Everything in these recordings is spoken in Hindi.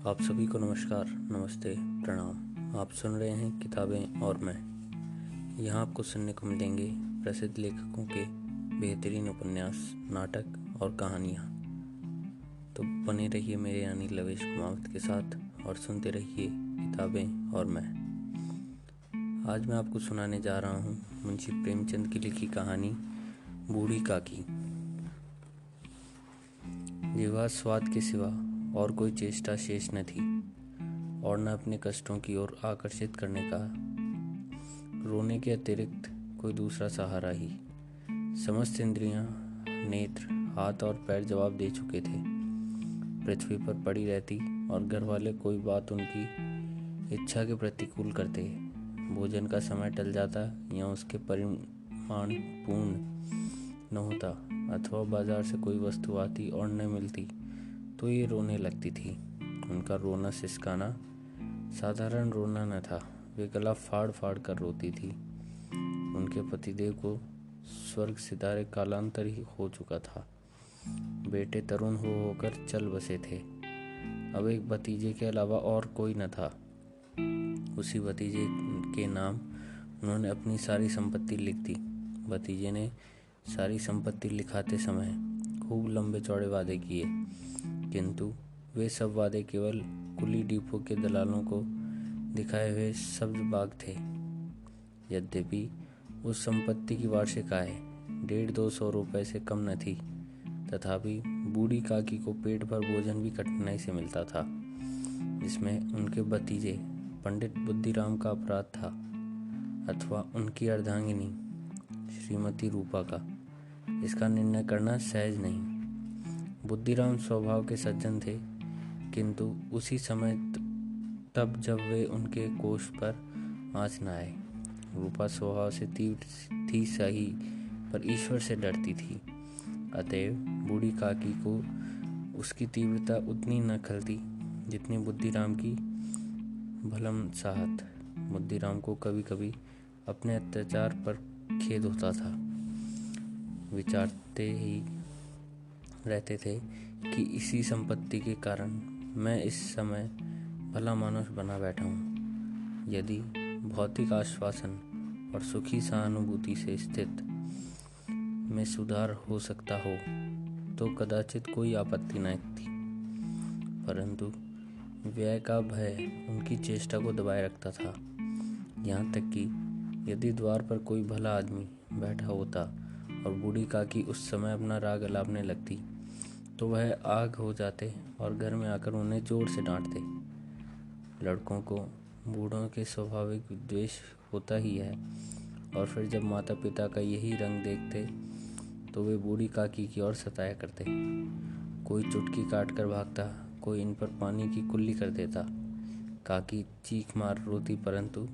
आप सभी को नमस्कार, नमस्ते, प्रणाम। आप सुन रहे हैं किताबें और मैं। यहाँ आपको सुनने को मिलेंगे प्रसिद्ध लेखकों के बेहतरीन उपन्यास, नाटक और कहानियाँ। तो बने रहिए मेरे यानी लवेश कुमावत के साथ और सुनते रहिए किताबें और मैं। आज मैं आपको सुनाने जा रहा हूँ मुंशी प्रेमचंद की लिखी कहानी बूढ़ी काकी। जिह्वा स्वाद के सिवा और कोई चेष्टा शेष न थी और न अपने कष्टों की ओर आकर्षित करने का रोने के अतिरिक्त कोई दूसरा सहारा ही। समस्त इंद्रियां, नेत्र, हाथ और पैर जवाब दे चुके थे। पृथ्वी पर पड़ी रहती और घर वाले कोई बात उनकी इच्छा के प्रतिकूल करते। भोजन का समय टल जाता या उसके परिमाण पूर्ण न होता अथवा बाजार से कोई वस्तु आती और न मिलती तो ये रोने लगती थी। उनका रोना सिसकाना साधारण रोना न था, वे गला फाड़ फाड़ कर रोती थी। उनके पतिदेव को स्वर्ग सितारे कालांतर ही हो चुका था। बेटे तरुण हो होकर चल बसे थे। अब एक भतीजे के अलावा और कोई न था। उसी भतीजे के नाम उन्होंने अपनी सारी संपत्ति लिख दी। भतीजे ने सारी संपत्ति लिखाते समय खूब लंबे चौड़े वादे किए, किंतु वे सब वादे केवल कुली डिपो के दलालों को दिखाए हुए सब्ज बाग थे। यद्यपि उस संपत्ति की वार्षिक आय 150-200 रुपए से कम न थी, तथापि बूढ़ी काकी को पेट भर भोजन भी कठिनाई से मिलता था। इसमें उनके भतीजे पंडित बुद्धिराम का अपराध था अथवा उनकी अर्धांगिनी श्रीमती रूपा का, इसका निर्णय करना सहज नहीं। बुद्धिराम स्वभाव के सज्जन थे, किंतु उसी समय तब जब वे उनके कोष पर आँच न आए। रूपा स्वभाव से तीव्र थी सही, पर ईश्वर से डरती थी। अतएव बूढ़ी काकी को उसकी तीव्रता उतनी न खलती जितनी बुद्धिराम की भलमसाहत। बुद्धिराम को कभी कभी अपने अत्याचार पर खेद होता था। विचारते ही रहते थे कि इसी संपत्ति के कारण मैं इस समय भला मानुष बना बैठा हूँ। यदि भौतिक आश्वासन और सुखी सहानुभूति से स्थित में सुधार हो सकता हो तो कदाचित कोई आपत्ति न थी, परंतु व्यय का भय उनकी चेष्टा को दबाए रखता था। यहाँ तक कि यदि द्वार पर कोई भला आदमी बैठा होता और बूढ़ी काकी उस समय अपना राग अलापने लगती तो वह आग हो जाते और घर में आकर उन्हें जोर से डांटते। लड़कों को बूढ़ों के स्वाभाविक द्वेष होता ही है, और फिर जब माता पिता का यही रंग देखते तो वे बूढ़ी काकी की ओर सताया करते। कोई चुटकी काट कर भागता, कोई इन पर पानी की कुल्ली कर देता। काकी चीख मार रोती, परंतु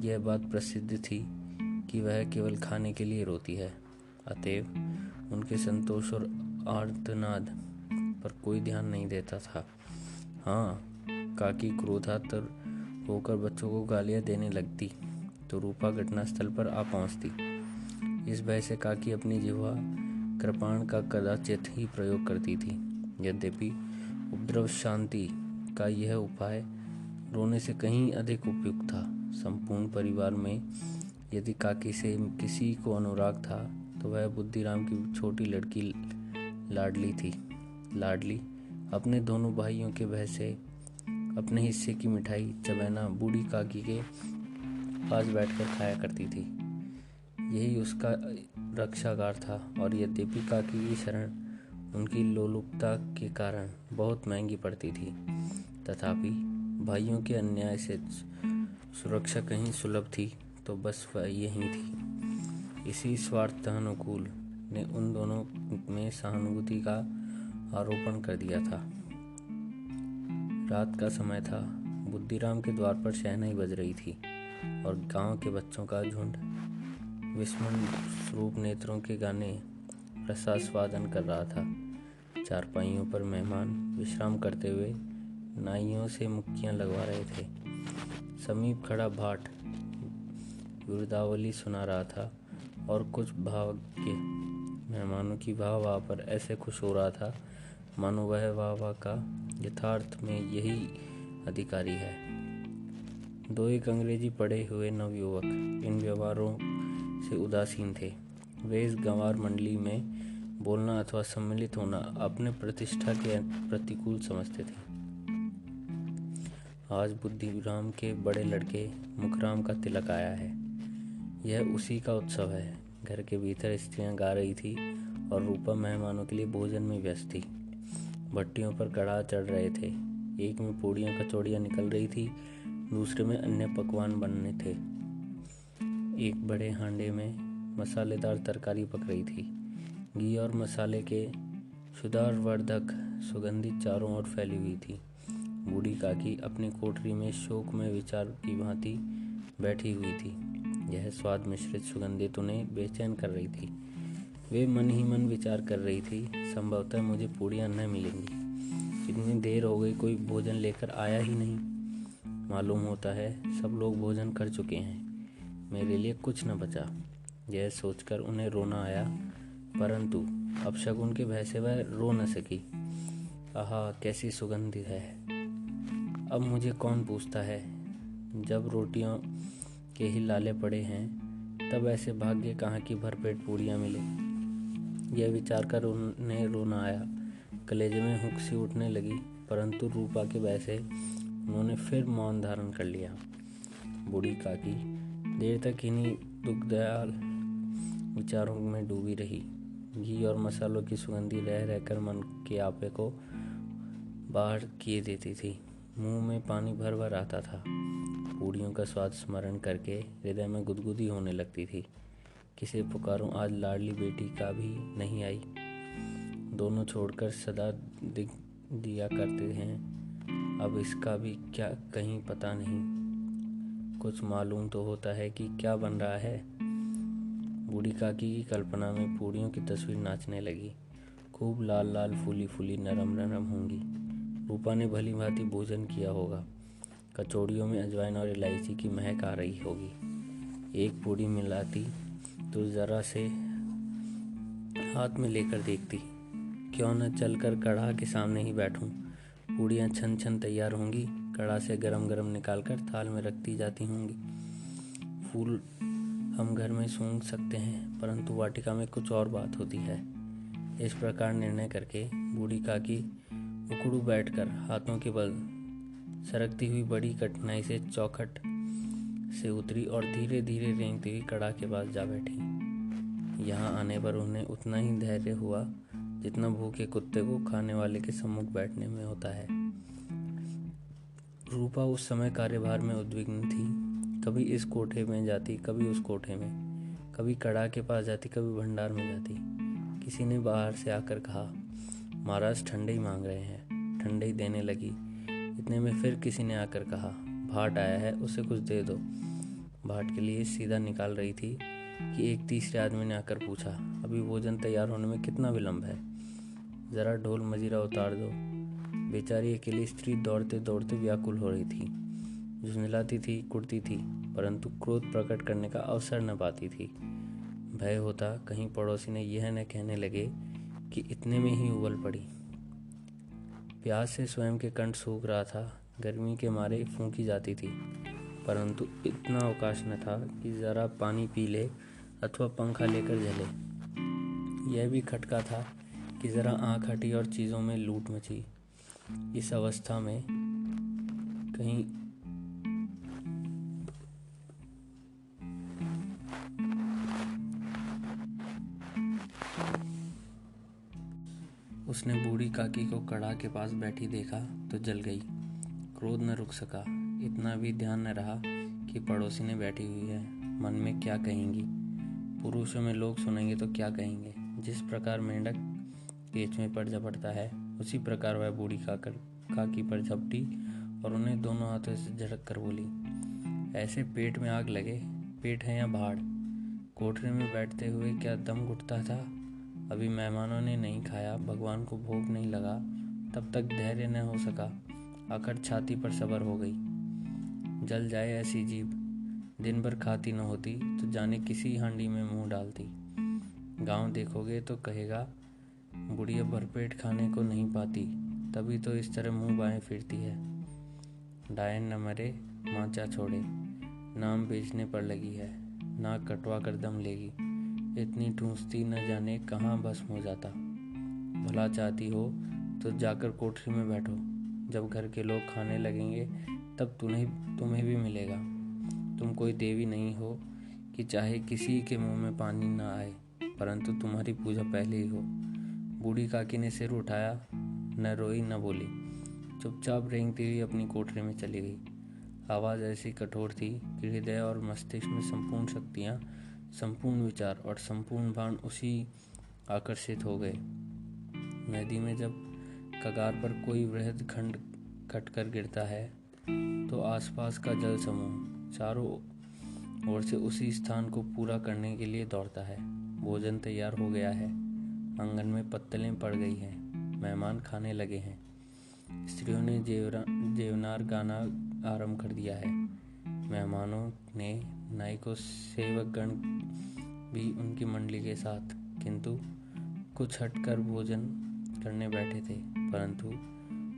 यह बात प्रसिद्ध थी कि वह केवल खाने के लिए रोती है। अतएव उनके संतोष और आर्तनाद पर कोई ध्यान नहीं देता था। हाँ, काकी क्रोधातुर होकर बच्चों को गालियां देने लगती तो रूपा घटनास्थल पर आ पहुंचती। इस भय से काकी अपनी जिह्वा कृपाण का कदाचित ही प्रयोग करती थी। यद्यपि उपद्रव शांति का यह उपाय रोने से कहीं अधिक उपयुक्त था। संपूर्ण परिवार में यदि काकी से किसी को अनुराग था तो वह बुद्धिराम की छोटी लड़की लाडली थी। लाडली अपने दोनों भाइयों के भय से अपने हिस्से की मिठाई चबैना बूढ़ी काकी के पास बैठकर खाया करती थी। यही उसका रक्षागार था, और यद्यपि काकी की शरण उनकी लोलुपता के कारण बहुत महंगी पड़ती थी, तथापि भाइयों के अन्याय से सुरक्षा कहीं सुलभ थी तो बस वह यही थी। इसी स्वार्थानुकूल ने उन दोनों में सहानुभूति का आरोपण कर दिया था। रात का समय था। बुद्धिराम के द्वार पर शहनाई बज रही थी और गांव के बच्चों का झुंड विस्मरण स्वरूप नेत्रों के गाने रसास्वादन कर रहा था। चारपाइयों पर मेहमान विश्राम करते हुए नाइयों से मुक्कियां लगवा रहे थे। समीप खड़ा भाट विरुदावली सुना रहा था और कुछ भाग्य मेहमानों की वाह वाह पर ऐसे खुश हो रहा था मानो वह वाह का यथार्थ में यही अधिकारी है। दो एक अंग्रेजी पढ़े हुए नवयुवक इन व्यवहारों से उदासीन थे। वे इस गंवार मंडली में बोलना अथवा सम्मिलित होना अपने प्रतिष्ठा के प्रतिकूल समझते थे। आज बुद्धिराम के बड़े लड़के मुखराम का तिलक आया है। यह उसी का उत्सव है। घर के भीतर स्त्रियां गा रही थी और रूपा मेहमानों के लिए भोजन में व्यस्त थी। भट्टियों पर कड़ाह चढ़ रहे थे। एक में पूड़ियाँ कचौड़ियाँ निकल रही थी, दूसरे में अन्य पकवान बनने थे। एक बड़े हांडे में मसालेदार तरकारी पक रही थी। घी और मसाले के सुधारवर्धक सुगंधी चारों ओर फैली हुई थी। बूढ़ी काकी अपनी कोठरी में शोक में विचार की भांति बैठी हुई थी। यह स्वाद मिश्रित सुगंधित उन्हें बेचैन कर रही थी। वे मन ही मन विचार कर रही थी, संभवतः मुझे पूड़ियाँ न मिलेंगी। इतनी देर हो गई, कोई भोजन लेकर आया ही नहीं। मालूम होता है सब लोग भोजन कर चुके हैं, मेरे लिए कुछ न बचा। यह सोचकर उन्हें रोना आया, परंतु अपशकुन के भय से वह रो न सकी। आहा, कैसी सुगंध है! अब मुझे कौन पूछता है? जब रोटियों के ही लाले पड़े हैं, तब ऐसे भाग्य कहाँ की भरपेट पूड़ियाँ मिले। यह विचार कर उन्हें रोना आया। कलेजे में हुक सी उठने लगी, परंतु रूपा के भय से उन्होंने फिर मौन धारण कर लिया। बूढ़ी काकी देर तक इन्हीं दुखदयाल विचारों में डूबी रही। घी और मसालों की सुगंधी रह रहकर मन के आपे को बाहर किए देती थी। मुंह में पानी भर भर आता था। पूड़ियों का स्वाद स्मरण करके हृदय में गुदगुदी होने लगती थी। किसे पुकारूं, आज लाडली बेटी का भी नहीं आई। दोनों छोड़कर सदा दिया करते हैं, अब इसका भी क्या कहीं पता नहीं। कुछ मालूम तो होता है कि क्या बन रहा है। बूढ़ी काकी की कल्पना में पूड़ियों की तस्वीर नाचने लगी। खूब लाल लाल फूली फूली नरम नरम होंगी। रूपा ने भली भांति भोजन किया होगा। कचौड़ियों में अजवाइन और इलायची की महक आ रही होगी। एक पूड़ी मिलाती तो जरा से हाथ में लेकर देखती, क्यों न चलकर कड़ाह के सामने ही बैठूं। पूड़ियाँ छन छन तैयार होंगी, कड़ाह से गरम गरम निकालकर थाल में रखती जाती होंगी। फूल हम घर में सूंघ सकते हैं, परंतु वाटिका में कुछ और बात होती है। इस प्रकार निर्णय करके बूढ़ी काकी उकड़ू बैठकर हाथों के बल सरकती हुई बड़ी कठिनाई से चौखट से उतरी और धीरे धीरे रेंगती हुई कड़ाह के पास जा बैठी। यहाँ आने पर उन्हें उतना ही धैर्य हुआ जितना भूखे कुत्ते को खाने वाले के सम्मुख बैठने में होता है। रूपा उस समय कार्यभार में उद्विग्न थी। कभी इस कोठे में जाती, कभी उस कोठे में, कभी कड़ाह के पास जाती, कभी भंडार में जाती। किसी ने बाहर से आकर कहा, महाराज ठंडे ही मांग रहे हैं। ठंडे ही देने लगी। इतने में फिर किसी ने आकर कहा, भाट आया है, उसे कुछ दे दो। भाट के लिए सीधा निकाल रही थी कि एक तीसरे आदमी ने आकर पूछा, अभी भोजन तैयार होने में कितना विलंब है? जरा ढोल मजीरा उतार दो। बेचारी अकेली स्त्री दौड़ते दौड़ते व्याकुल हो रही थी। झुंझलाती थी, कुड़ती थी, परंतु क्रोध प्रकट करने का अवसर न पाती थी। भय होता कहीं पड़ोसी ने यह न कहने लगे कि इतने में ही उबल पड़ी। प्यास से स्वयं के कंठ सूख रहा था। गर्मी के मारे फूंकी जाती थी, परंतु इतना अवकाश न था कि जरा पानी पी ले अथवा पंखा लेकर झले। यह भी खटका था कि जरा आंख हटी और चीज़ों में लूट मची। इस अवस्था में कहीं उसने बूढ़ी काकी को कड़ाह के पास बैठी देखा तो जल गई। क्रोध न रुक सका। इतना भी ध्यान न रहा कि पड़ोसी ने बैठी हुई है, मन में क्या कहेंगी। पुरुषों में लोग सुनेंगे तो क्या कहेंगे। जिस प्रकार मेंढक पेच में पड़ झपटता है, उसी प्रकार वह बूढ़ी काकी पर झपटी और उन्हें दोनों हाथों से झटक कर बोली, ऐसे पेट में आग लगे, पेट है या भाड़? कोठरे में बैठते हुए क्या दम घुटता था? अभी मेहमानों ने नहीं खाया, भगवान को भोग नहीं लगा, तब तक धैर्य न हो सका। आखिर छाती पर सबर हो गई। जल जाए ऐसी जीभ, दिन भर खाती न होती तो जाने किसी हांडी में मुंह डालती। गांव देखोगे तो कहेगा बुढ़िया भरपेट खाने को नहीं पाती, तभी तो इस तरह मुंह बाएं फिरती है। डायन न मरे माचा छोड़े, नाम बेचने पर लगी है, नाक कटवा कर दम लेगी। इतनी ठूंसती न जाने कहाँ भस्म हो जाता। भला चाहती हो तो जाकर कोठरी में बैठो, जब घर के लोग खाने लगेंगे तब तुम्हें भी मिलेगा। तुम कोई देवी नहीं हो कि चाहे किसी के मुंह में पानी न आए, परंतु तुम्हारी पूजा पहले ही हो। बूढ़ी काकी ने सिर उठाया, न रोई न बोली, चुपचाप रेंगती हुई अपनी कोठरी में चली गई। आवाज़ ऐसी कठोर थी कि हृदय और मस्तिष्क में संपूर्ण शक्तियाँ, संपूर्ण विचार और संपूर्ण बाण उसी आकर्षित हो गए। नदी में जब कगार पर कोई वृहद खंड कटकर गिरता है तो आसपास का जल समूह चारों ओर से उसी स्थान को पूरा करने के लिए दौड़ता है। भोजन तैयार हो गया है, आंगन में पत्तलें पड़ गई हैं, मेहमान खाने लगे हैं। स्त्रियों ने जेवनार गाना आरंभ कर दिया है। मेहमानों ने नाई को सेवकगण भी उनकी मंडली के साथ, किंतु कुछ हटकर भोजन करने बैठे थे। परंतु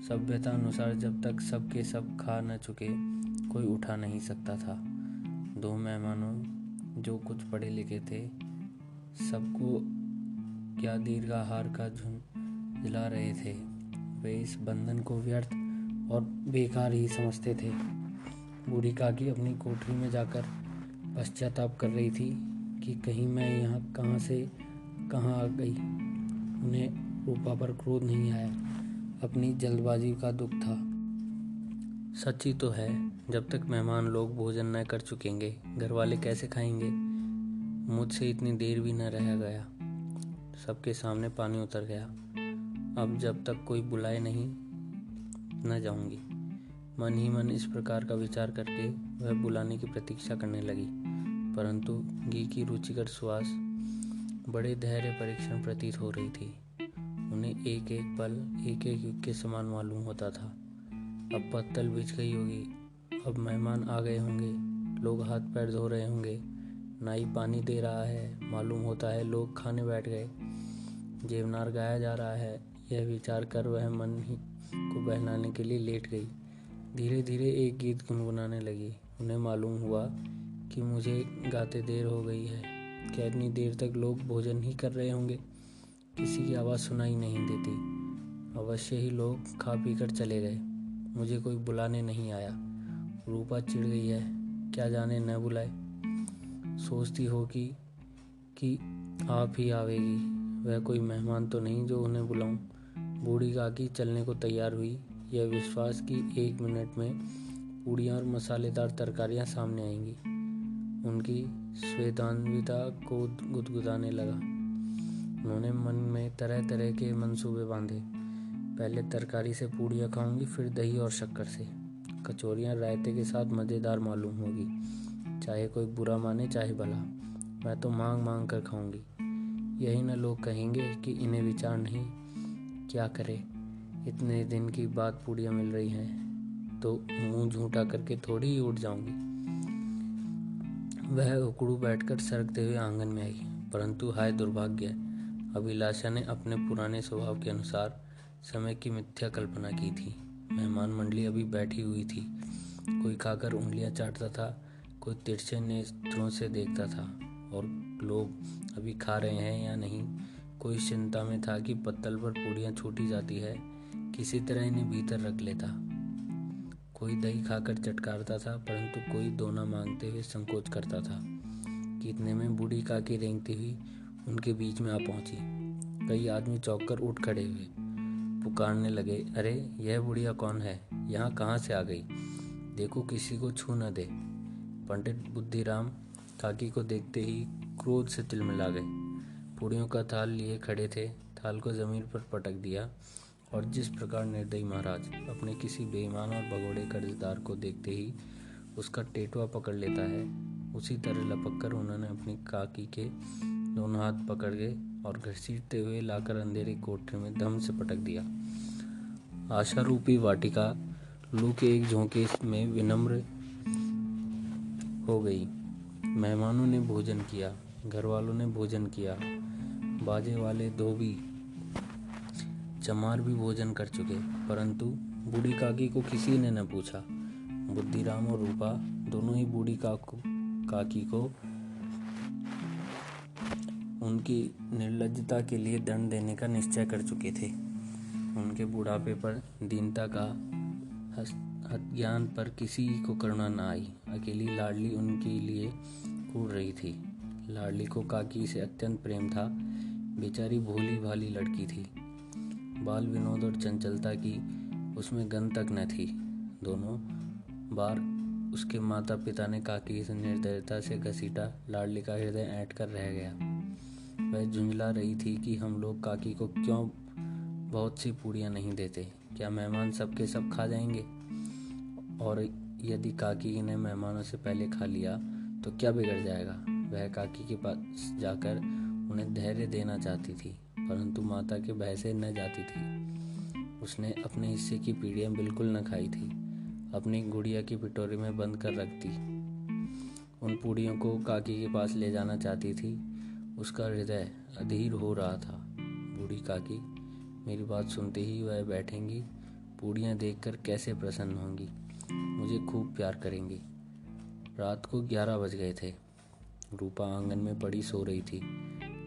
सभ्यता अनुसार जब तक सब के सब खा न चुके कोई उठा नहीं सकता था। दो मेहमानों जो कुछ पढ़े लिखे थे, सबको क्या दीर्घाहार का झुंड दिला रहे थे। वे इस बंधन को व्यर्थ और बेकार ही समझते थे। बूढ़ी काकी अपनी कोठरी में जाकर पश्चाताप कर रही थी कि कहीं मैं यहाँ कहाँ से कहाँ आ गई। उन्हें रूपा पर क्रोध नहीं आया, अपनी जल्दबाजी का दुख था। सच ही तो है, जब तक मेहमान लोग भोजन न कर चुकेंगे घर वाले कैसे खाएंगे। मुझसे इतनी देर भी न रह गया, सबके सामने पानी उतर गया। अब जब तक कोई बुलाए नहीं न जाऊंगी। मन ही मन इस प्रकार का विचार करके वह बुलाने की प्रतीक्षा करने लगी, परंतु घी की रुचिकर सुवास बड़े धैर्य परीक्षण प्रतीत हो रही थी। उन्हें एक एक पल एक एक युग के समान मालूम होता था। अब पत्तल बिछ गई होगी, अब मेहमान आ गए होंगे, लोग हाथ पैर धो रहे होंगे, नाई पानी दे रहा है, मालूम होता है लोग खाने बैठ गए, जेवनार गाया जा रहा है। यह विचार कर वह मन ही को बहलाने के लिए लेट गई। धीरे धीरे एक गीत गुनगुनाने लगी। उन्हें मालूम हुआ कि मुझे गाते देर हो गई है। क्या इतनी देर तक लोग भोजन ही कर रहे होंगे? किसी की आवाज़ सुनाई नहीं देती। अवश्य ही लोग खा पी कर चले गए, मुझे कोई बुलाने नहीं आया। रूपा चिढ़ गई है, क्या जाने न बुलाए। सोचती होगी कि आप ही आवेगी, वह कोई मेहमान तो नहीं जो उन्हें बुलाऊं। बूढ़ी काकी चलने को तैयार हुई, यह विश्वास कि 1 मिनट में पूड़ियाँ और मसालेदार तरकारियाँ सामने आएंगी। उनकी स्वेदान्विता को गुदगुदाने लगा। उन्होंने मन में तरह तरह के मंसूबे बांधे। पहले तरकारी से पूड़ियाँ खाऊंगी, फिर दही और शक्कर से। कचौरियाँ रायते के साथ मज़ेदार मालूम होगी, चाहे कोई बुरा माने चाहे भला। मैं तो मांग मांग कर खाऊंगी। यही न लोग कहेंगे कि इन्हें विचार नहीं। क्या करे, इतने दिन की बाद पूड़ियाँ मिल रही हैं तो मुंह झूठा करके थोड़ी ही उठ जाऊंगी। वह उकड़ू बैठकर सरकते हुए आंगन में आई, परंतु हाय दुर्भाग्य, अभिलाषा ने अपने पुराने स्वभाव के अनुसार समय की मिथ्या कल्पना की थी। मेहमान मंडली अभी बैठी हुई थी। कोई खाकर उंगलियां चाटता था, कोई तिरछे नेत्रों से देखता था, और लोग अभी खा रहे हैं या नहीं। कोई चिंता में था कि पत्तल पर पूड़ियाँ छूटी जाती है, किसी तरह इन्हें भीतर रख लेता। कोई दही खाकर चटकारता था, परंतु कोई दोना मांगते हुए संकोच करता था कि इतने में बूढ़ी काकी रेंगती हुई उनके बीच में आ पहुंची। कई आदमी चौंक कर उठ खड़े हुए, पुकारने लगे, अरे यह बुढ़िया कौन है, यहाँ कहाँ से आ गई? देखो किसी को छू न दे। पंडित बुद्धिराम काकी को देखते ही क्रोध से तिलमिला गए। पूड़ियों का थाल लिए खड़े थे, थाल को जमीन पर पटक दिया, और जिस प्रकार निर्दयी महाराज अपने किसी बेईमान और भगोड़े कर्जदार को देखते ही उसका टेटवा पकड़ लेता है, उसी तरह लपक कर उन्होंने अपनी काकी के दोनों हाथ पकड़ गए और घसीटते हुए लाकर अंधेरे कोठरी में धम से पटक दिया। आशा रूपी वाटिका लू के एक झोंके में विनम्र हो गई। मेहमानों ने भोजन किया, घर वालों ने भोजन किया, बाजे वाले धोबी चमार भी भोजन कर चुके, परंतु बूढ़ी काकी को किसी ने न पूछा। बुद्धिराम और रूपा दोनों ही बूढ़ी काकी को उनकी निर्लज्जता के लिए दंड देने का निश्चय कर चुके थे। उनके बुढ़ापे पर, दीनता का ज्ञान पर किसी को करुणा न आई। अकेली लाडली उनके लिए कूद रही थी। लाडली को काकी से अत्यंत प्रेम था। बेचारी भोली भाली लड़की थी। बाल विनोद और चंचलता की उसमें गंध तक न थी। दोनों बार उसके माता पिता ने काकी से निर्दयता से घसीटा। लाडली का हृदय ऐंठ कर रह गया। वह झुंझला रही थी कि हम लोग काकी को क्यों बहुत सी पूड़ियाँ नहीं देते। क्या मेहमान सबके सब खा जाएंगे? और यदि काकी ने मेहमानों से पहले खा लिया तो क्या बिगड़ जाएगा? वह काकी के पास जाकर उन्हें धैर्य देना चाहती थी, परंतु माता के भय से न जाती थी। उसने अपने हिस्से की पूड़ियाँ बिल्कुल न खाई थी। अपनी गुड़िया की पिटोरी में बंद कर रख दी। उन पूड़ियों को काकी के पास ले जाना चाहती थी। उसका हृदय अधीर हो रहा था। बूढ़ी काकी मेरी बात सुनते ही वह बैठेंगी, पूड़ियाँ देखकर कैसे प्रसन्न होंगी, मुझे खूब प्यार करेंगी। रात को 11 बज गए थे। रूपा आंगन में पड़ी सो रही थी।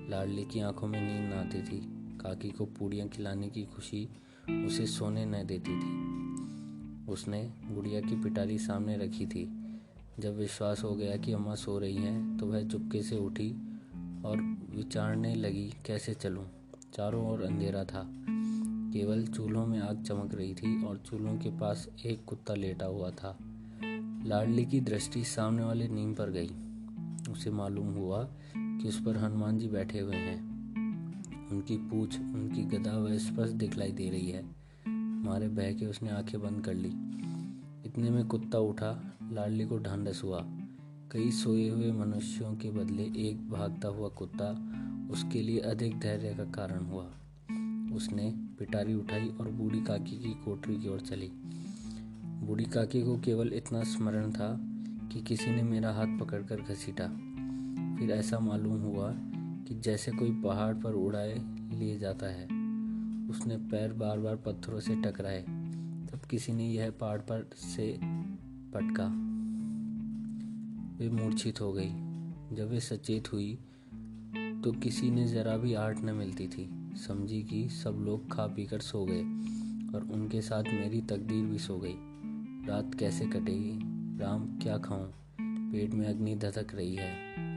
लाडली की आंखों में नींद न आती थी। काकी को पूड़ियाँ खिलाने की खुशी उसे सोने न देती थी। उसने गुड़िया की पिटारी सामने रखी थी। जब विश्वास हो गया कि अम्मा सो रही हैं, तो वह चुपके से उठी और विचारने लगी, कैसे चलूं? चारों ओर अंधेरा था। केवल चूल्हों में आग चमक रही थी और चूल्हों के पास एक कुत्ता लेटा हुआ था। लाडली की दृष्टि सामने वाले नीम पर गई। उसे मालूम हुआ कि उस पर हनुमान जी बैठे हुए हैं। उनकी पूंछ, उनकी गदा वह स्पष्ट दिखलाई दे रही है। मारे भय के उसने आंखें बंद कर ली। इतने में कुत्ता उठा। लाडली को ढांढस हुआ। कई सोए हुए मनुष्यों के बदले एक भागता हुआ कुत्ता उसके लिए अधिक धैर्य का कारण हुआ। उसने पिटारी उठाई और बूढ़ी काकी की कोठरी की ओर चली। बूढ़ी काकी को केवल इतना स्मरण था कि किसी ने मेरा हाथ पकड़कर घसीटा। फिर ऐसा मालूम हुआ कि जैसे कोई पहाड़ पर उड़ाए लिए जाता है। उसने पैर बार बार पत्थरों से टकराए। तब किसी ने यह पहाड़ पर से पटका। वे मूर्छित हो गई। जब वे सचेत हुई तो किसी ने जरा भी आहट न मिलती थी। समझी कि सब लोग खा पीकर सो गए और उनके साथ मेरी तकदीर भी सो गई। रात कैसे कटेगी? राम, क्या खाऊं? पेट में अग्नि धधक रही है।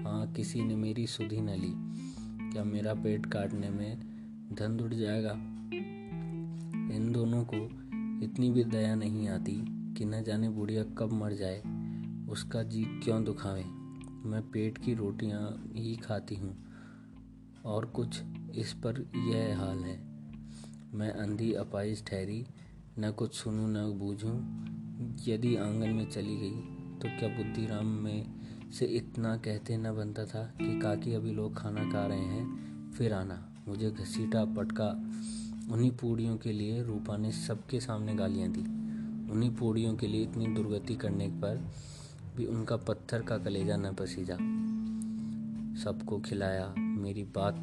हाँ, किसी ने मेरी सुध ही न ली। क्या मेरा पेट काटने में धन उड़ जाएगा? इन दोनों को इतनी भी दया नहीं आती कि न जाने बुढ़िया कब मर जाए, उसका जी क्यों दुखावे। मैं पेट की रोटियां ही खाती हूँ और कुछ इस पर यह हाल है। मैं अंधी अपाहिज ठहरी, न कुछ सुनूं न बूझूं। यदि आंगन में चली गई तो क्या बुद्धिराम में से इतना कहते न बनता था कि काकी अभी लोग खाना खा रहे हैं, फिर आना। मुझे घसीटा, पटका। उन्हीं पूड़ियों के लिए रूपा ने सबके सामने गालियां दी। उन्हीं पूड़ियों के लिए इतनी दुर्गति करने पर भी उनका पत्थर का कलेजा न पसीजा। सबको खिलाया, मेरी बात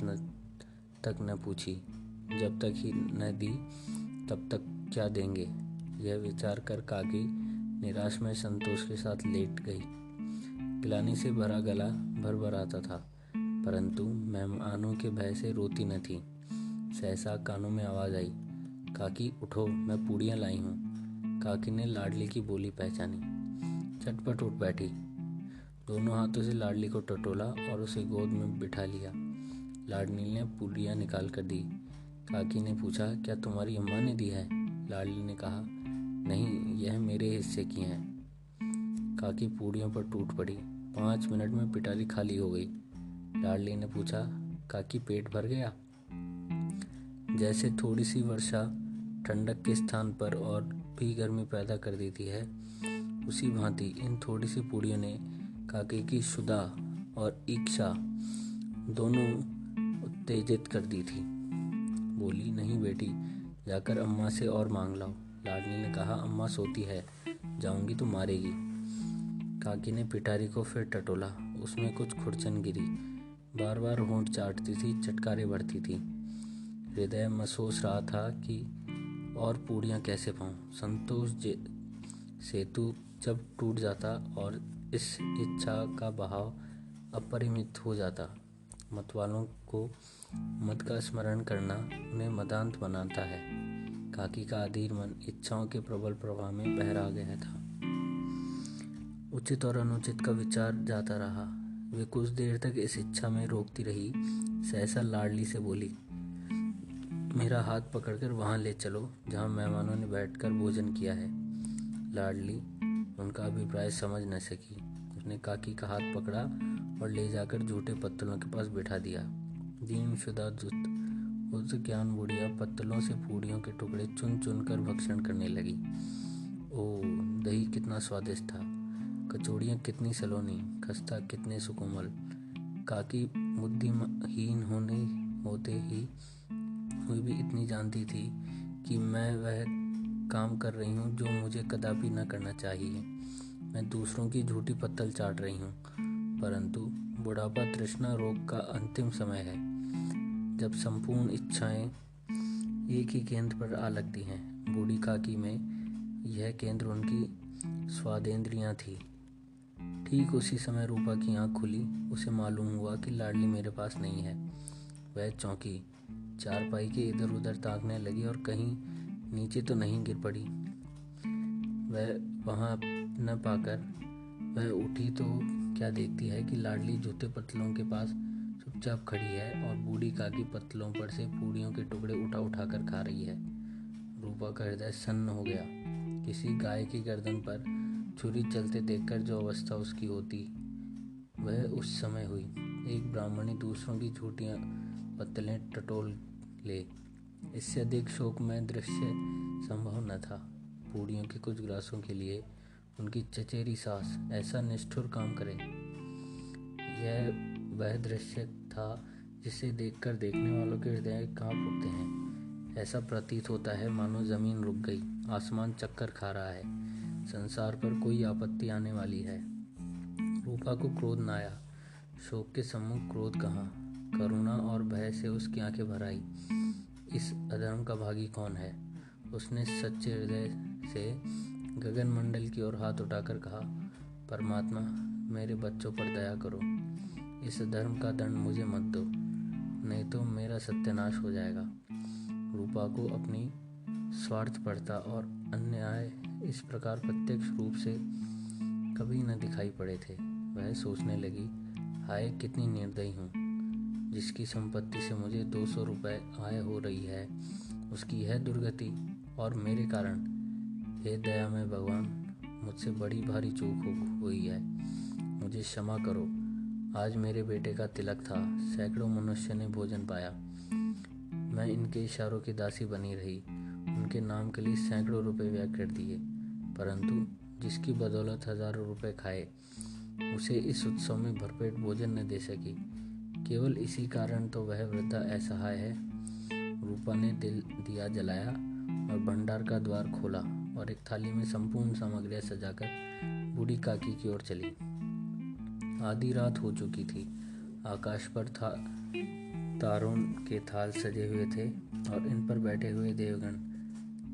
तक न पूछी। जब तक ही न दी तब तक क्या देंगे, यह विचार कर काकी निराश में संतोष के साथ लेट गई। गिलानी से भरा गला भर आता था, परंतु मेहमानों के भय से रोती न थी। सहसा कानों में आवाज आई, काकी उठो, मैं पूड़ियाँ लाई हूँ। काकी ने लाडली की बोली पहचानी। चटपट उठ बैठी। दोनों हाथों से लाडली को टटोला और उसे गोद में बिठा लिया। लाडली ने पूड़ियाँ निकाल कर दी। काकी ने पूछा, क्या तुम्हारी अम्मा ने दी है? लाडली ने कहा, नहीं, यह मेरे हिस्से की हैं। काकी पूड़ियों पर टूट पड़ी। 5 मिनट में पिटारी खाली हो गई। लाडली ने पूछा, काकी पेट भर गया? जैसे थोड़ी सी वर्षा ठंडक के स्थान पर और भी गर्मी पैदा कर देती है, उसी भांति इन थोड़ी सी पूड़ियों ने काकी की क्षुधा और इच्छा दोनों उत्तेजित कर दी थी। बोली, नहीं बेटी, जाकर अम्मा से और मांग लाओ। लाडली ने कहा, अम्मा सोती है, जाऊंगी तो मारेगी। काकी ने पिटारी को फिर टटोला। उसमें कुछ खुरचन गिरी। बार बार होंठ चाटती थी, चटकारे भरती थी। हृदय महसूस रहा था कि और पूरियां कैसे पाऊं। संतोष सेतु जब टूट जाता और इस इच्छा का बहाव अपरिमित हो जाता। मतवालों को मद का स्मरण करना उन्हें मदांत बनाता है। काकी का अधीर मन इच्छाओं के प्रबल प्रवाह में बहरा गया था। उचित और अनुचित का विचार जाता रहा। वे कुछ देर तक इस इच्छा में रोकती रही। सहसा लाडली से बोली, मेरा हाथ पकड़कर वहां ले चलो जहां मेहमानों ने बैठकर भोजन किया है। लाडली उनका अभिप्राय समझ न सकी। उसने काकी का हाथ पकड़ा और ले जाकर झूठे पत्तलों के पास बिठा दिया। दीन शुदा उस ज्ञान बुढ़िया पत्तलों से पूड़ियों के टुकड़े चुन चुन कर भक्षण करने लगी। ओह, दही कितना स्वादिष्ट था, कचौड़ियाँ कितनी सलोनी, खस्ता कितने सुकोमल। काकी बुद्धिहीन होते ही हुई भी इतनी जानती थी कि मैं वह काम कर रही हूँ जो मुझे कदापि न करना चाहिए। मैं दूसरों की झूठी पत्तल चाट रही हूँ। परंतु बुढ़ापा तृष्णा रोग का अंतिम समय है, जब संपूर्ण इच्छाएं एक ही केंद्र पर आ लगती हैं। बूढ़ी काकी में यह केंद्र उनकी स्वादेंद्रियां थी। ठीक उसी समय रूपा की आंख खुली। उसे मालूम हुआ कि लाडली मेरे पास नहीं है। वह चौंकी, चारपाई के इधर उधर ताकने लगी और कहीं नीचे तो नहीं गिर पड़ी। वह वहां न पाकर वह उठी तो क्या देखती है कि लाडली जूते पत्तलों के पास चुपचाप खड़ी है और बूढ़ी काकी पत्तलों पर से पूड़ियों के टुकड़े उठा उठा कर खा रही है। रूपा का हृदय सन्न हो गया। किसी गाय की गर्दन पर छुरी चलते देखकर जो अवस्था उसकी होती, वह उस समय हुई। एक ब्राह्मणी दूसरों की झूठियां पत्तलें टटोल ले, इससे अधिक शोकमय दृश्य संभव न था। पूड़ियों के कुछ ग्रासों के लिए उनकी चचेरी सास ऐसा निष्ठुर काम करे, यह वह दृश्य था जिसे देखकर देखने वालों के हृदय कांप उठते हैं। ऐसा प्रतीत होता है मानो जमीन रुक गई, आसमान चक्कर खा रहा है, संसार पर कोई आपत्ति आने वाली है। रूपा को क्रोध न आया। शोक के सम्मुख क्रोध कहाँ, करुणा और भय से उसकी आंखें भर आई। इस अधर्म का भागी कौन है? उसने सच्चे हृदय से गगन मंडल की ओर हाथ उठाकर कहा, परमात्मा, मेरे बच्चों पर दया करो। इस धर्म का दंड मुझे मत दो, नहीं तो मेरा सत्यानाश हो जाएगा। रूपा को अपनी स्वार्थपरता और अन्याय इस प्रकार प्रत्यक्ष रूप से कभी न दिखाई पड़े थे। वह सोचने लगी, हाय कितनी निर्दयी हूँ। जिसकी संपत्ति से मुझे 200 रुपये आय हो रही है, उसकी यह दुर्गति और मेरे कारण। हे दयामय भगवान, मुझसे बड़ी भारी चूक हुई है, मुझे क्षमा करो। आज मेरे बेटे का तिलक था, सैकड़ों मनुष्य ने भोजन पाया, मैं इनके इशारों की दासी बनी रही, उनके नाम के लिए सैकड़ों रुपए व्यय कर दिए, परंतु जिसकी बदौलत हजारों रुपए खाए, उसे इस उत्सव में भरपेट भोजन न दे सकी। केवल इसी कारण तो वह वृद्धा असहाय है। रूपा ने दिया जलाया और भंडार का द्वार खोला और एक थाली में संपूर्ण सामग्रियां सजाकर बूढ़ी काकी की ओर चली। आधी रात हो चुकी थी। आकाश पर तारों के थाल सजे हुए थे और इन पर बैठे हुए देवगण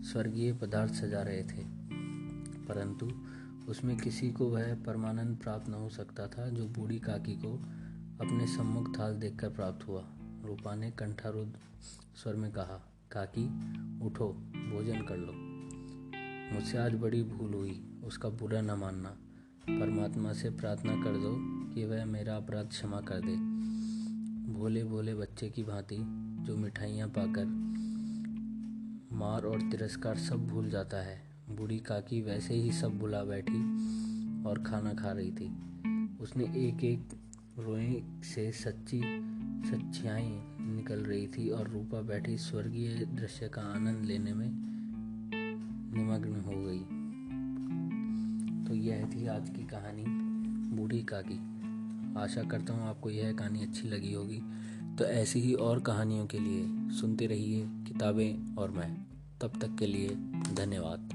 स्वर्गीय पदार्थ सजा रहे थे, परंतु उसमें किसी को वह परमानंद प्राप्त न हो सकता था जो बूढ़ी काकी को अपने सम्मुख थाल देखकर प्राप्त हुआ। रूपा ने कंठारुद्ध स्वर में कहा, काकी उठो, भोजन कर लो। मुझसे आज बड़ी भूल हुई, उसका बुरा न मानना। परमात्मा से प्रार्थना कर दो कि वह मेरा अपराध क्षमा कर दे। भोले भोले बच्चे की भांति जो मिठाइयाँ पाकर मार और तिरस्कार सब भूल जाता है, बूढ़ी काकी वैसे ही सब भुला बैठी और खाना खा रही थी। उसने एक एक रोए से सच्चाई निकल रही थी और रूपा बैठी स्वर्गीय दृश्य का आनंद लेने में निमग्न हो गई। तो यह थी आज की कहानी, बूढ़ी काकी। आशा करता हूँ आपको यह कहानी अच्छी लगी होगी। तो ऐसी ही और कहानियों के लिए सुनते रहिए किताबें और मैं। तब तक के लिए धन्यवाद।